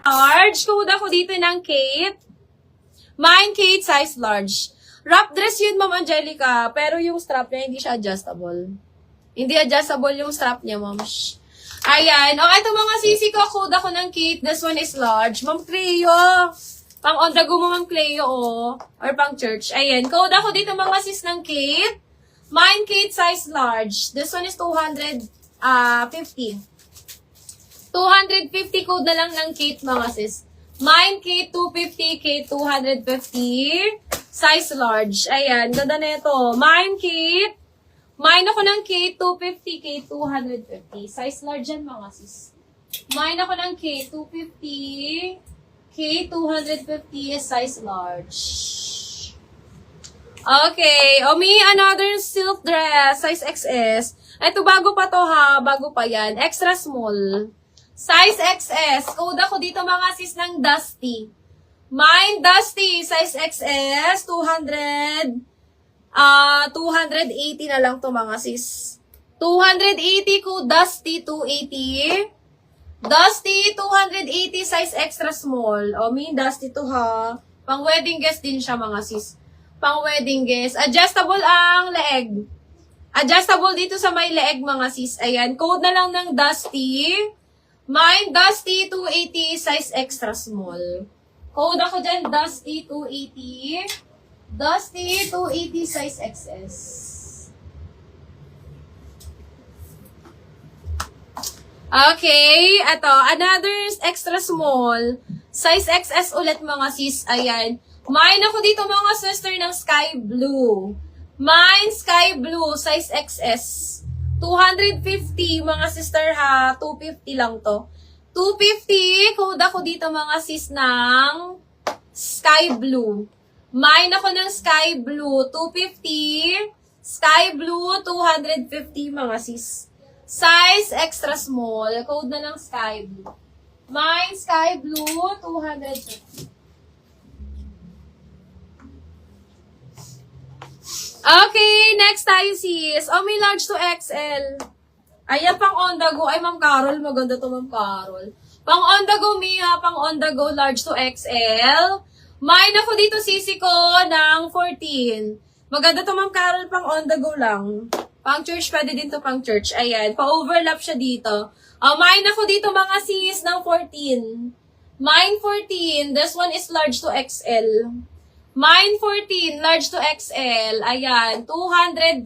Large. Code ako dito ng Kate. Mine, Kate, size large. Wrap dress yun, Ma'am Angelica. Pero yung strap niya, hindi siya adjustable. Hindi adjustable yung strap niya, Ma'am. Ayan. O, ito mga sisi ko. Code ako ng Kate. This one is large. Ma'am Cleo. Pang on the go mo, Ma'am Cleo, oh. Or pang church. Ayan. Code ako dito mga sis ng Kate. Mine, Kate, size large. This one is 250. 250 code na lang ng Kate, mga sis. Mine, Kate, 250. Kate, 250. Size large. Ayan. Ganda na ito. Mine, Kate. Mine ako ng Kate, 250. Kate, 250. Size large yan, mga sis. Mine ako ng Kate, 250. Kate, 250 is size large. Okay. O, may another silk dress. Size XS. Ito, bago pa to ha. Bago pa yan. Extra small. Size XS. Code ako dito mga sis ng Dusty. Mine, Dusty. Size XS. 280 na lang to mga sis. 280 ko. Dusty, 280. Dusty, 280. Size extra small. O, may Dusty to ha. Pang wedding guest din siya mga sis. Pang wedding guest. Adjustable ang leeg. Adjustable dito sa may leeg mga sis. Ayan. Code na lang ng Dusty. Mine, Dusty, 280, size extra small. Code ako dyan, Dusty, 280. Dusty, 280, size XS. Okay, ito, another extra small. Size XS ulit mga sis, ayan. Mine ako dito mga sister ng sky blue. Mine, sky blue, size XS. 250, mga sister ha. 250 lang to. 250, code ako dito mga sis ng sky blue. Mine ako ng sky blue, 250. Sky blue, 250 mga sis. Size extra small. Code na ng sky blue. Mine, sky blue, 250. Okay, next tayo sis. Oh, may large to XL. Ayan, pang on the go. Ay, Ma'am Carol. Maganda to, Ma'am Carol. Pang on the go, Mia. Pang on the go, large to XL. Mine ako dito, sisi ko, ng 14. Maganda to, Ma'am Carol. Pang on the go lang. Pang church, pwede din to pang church. Ayan, pa-overlap siya dito. Mine ako dito, mga sis, ng 14. Mine 14. This one is large to XL. Mine 14, large to XL. Ayan, 280.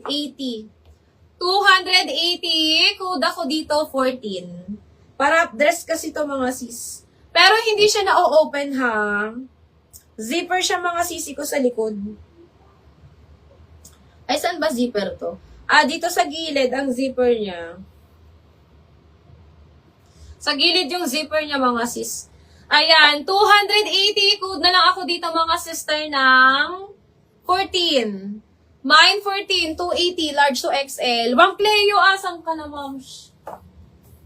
280, code ako dito 14. Para dress kasi to mga sis. Pero hindi siya na-open ha. Zipper siya mga sisi ko sa likod. Ay, saan ba zipper to? Dito sa gilid ang zipper niya. Sa gilid yung zipper niya mga sis. Ayan, 280. Code na lang ako dito mga sister ng 14. Mine 14, 280, large to XL. Ma'am Cleo, asan ka na, ma'am?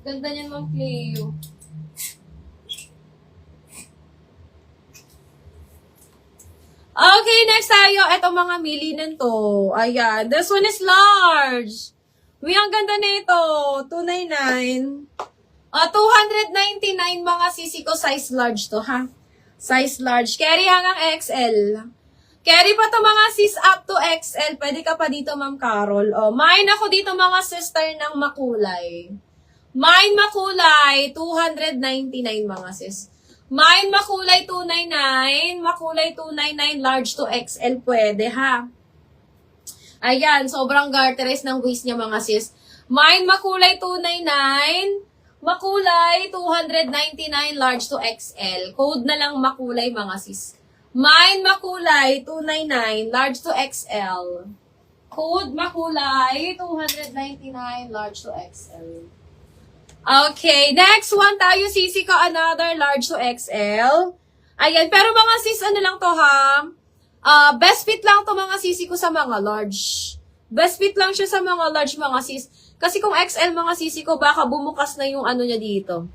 Ganda niyan, Ma'am Cleo. Okay, next tayo. Ito mga milinan to. Ayan, this one is large. Uy, ang ganda nito. 299. 299 mga sisi ko, size large to, ha? Size large. Carry hanggang XL. Carry pa to mga sis up to XL. Pwede ka pa dito, Ma'am Carol. Mine ako dito mga sister ng makulay. Mine makulay, 299 mga sis. Mine makulay, 299. Makulay, 299. Large to XL pwede, ha? Ayan, sobrang garterized ng waist niya mga sis. Mine makulay, 299. Makulay, 299, large to XL. Code na lang makulay, mga sis. Mine, makulay, 299, large to XL. Code makulay, 299, large to XL. Okay, next one tayo, sisi ko, another large to XL. Ayan, pero mga sis, ano lang to ha? Best fit lang to mga sisi ko sa mga large. Best fit lang siya sa mga large mga sis. Kasi kung XL mga sisi ko, baka bumukas na yung ano niya dito.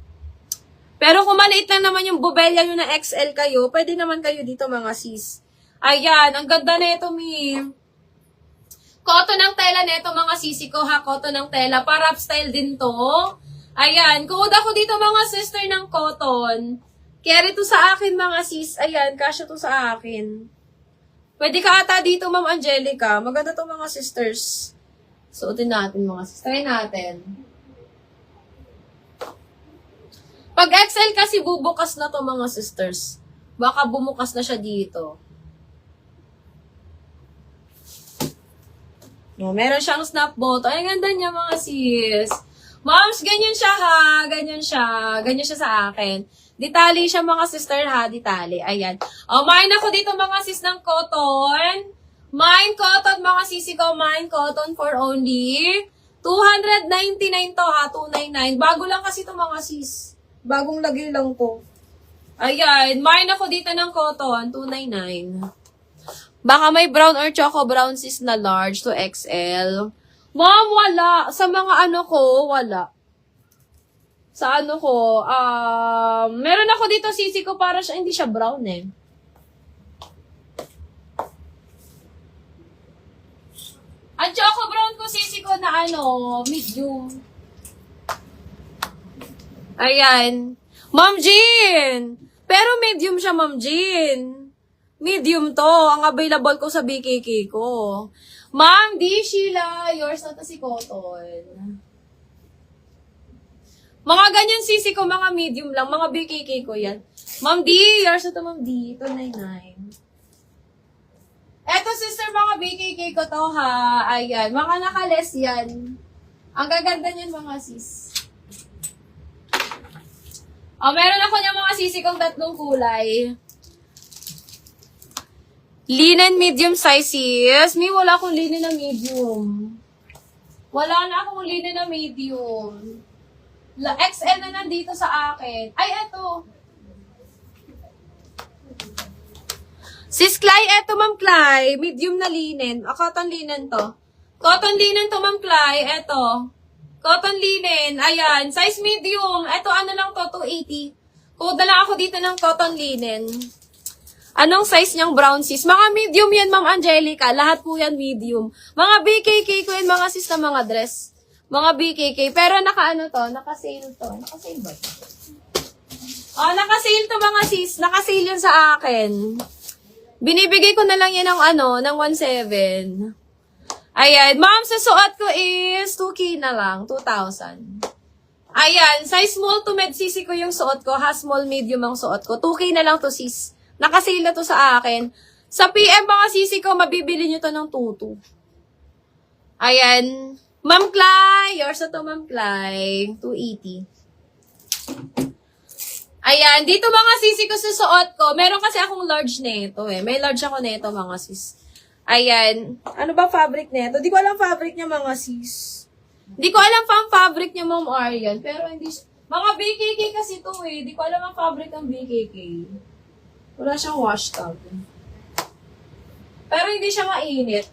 Pero kung maliit lang naman yung bubelya nyo na XL kayo, pwede naman kayo dito mga sis. Ayan, ang ganda na ito, mi. Cotton ng tela nito mga sisi ko ha, cotton ng tela. Para style din to. Ayan, code ako dito mga sister ng cotton. Carry to sa akin, mga sis. Ayan, kasya to sa akin. Pwede ka ata dito, Ma'am Angelica. Maganda to, mga sisters. Suotin natin, mga sis. Try natin. Pag XL kasi bubukas na to, mga sisters. Baka bumukas na siya dito. No, meron siyang snap button. Ay, ganda niya, mga sis. Moms, ganyan siya ha. Ganyan siya. Ganyan siya sa akin. Ditali siya, mga sister ha. Ditali. Ayan. O, mine ako dito, mga sis, ng cotton. Mine cotton, mga sisi ko. Mine cotton for only 299 to ha. 299. Bago lang kasi to, mga sis. Bagong lagay lang to. Ayan. Mine ako dito ng cotton. 299. Baka may brown or choco brown sis na large to XL. Ma'am, wala. Sa mga ano ko, wala. Sa ano ko, meron ako dito sisi ko para siya, hindi siya brown eh. Ang choco brown ko sisi ko na ano, medium. Ayan. Ma'am Jean! Pero medium siya, Ma'am Jean. Medium to. Ang available ko sa BKK ko. Ma'am D. Sheila, yours na to si Cotton. Mga ganyan sisi ko, mga medium lang. Mga BKK ko yan. Ma'am D, yours na to, Ma'am D. 299. Eto, sister, mga BKK ko to, ha. Ayan. Mga nakales yan. Ang gaganda niyan, mga sis. Meron ako niya mga sisi kong tatlong kulay. Linen medium size sis. May wala akong linen na medium. Wala na akong linen na medium. XL na nandito sa akin. Ay, eto. Sis Clay, eto, Ma'am Clay. Medium na linen. Cotton linen to. Cotton linen to, Ma'am Clay. Eto. Cotton linen. Ayan. Size medium. Eto, ano lang to, 280. Kuda lang ako dito ng cotton linen. Anong size niyang brown sis? Mga medium yan, Ma'am Angelica. Lahat po yan medium. Mga BKK ko yan, mga sis na mga dress. Mga BKK. Pero naka-ano to? Naka-sale to. Naka-sale ba to? Naka-sale to, mga sis. Naka-sale yun sa akin. Binibigay ko na lang yan ng ng 1.7. Ayan. Ma'am, sa suot ko is 2K na lang. 2,000. Ayan. Size small to med sisi ko yung suot ko. Ha, small medium ang suot ko. 2K na lang to, sis. Nakasale na to sa akin. Sa PM, mga sisi ko, mabibili nyo to ng 2.2. Ayan. Ma'am Clay. Yours na to, Ma'am Clay. 280. Ayan. Dito, mga sisi ko sa suot ko. Meron kasi akong large neto eh. May large ako neto, mga sis. Ayan. Ano ba fabric neto? Di ko alam fabric niya, mga sis. Di ko alam pang fabric niya, Ma'am Arian. Pero hindi. Mga BKK kasi to eh. Di ko alam ang fabric ng BKK. Wala siyang wash towel. Pero hindi siya mainit.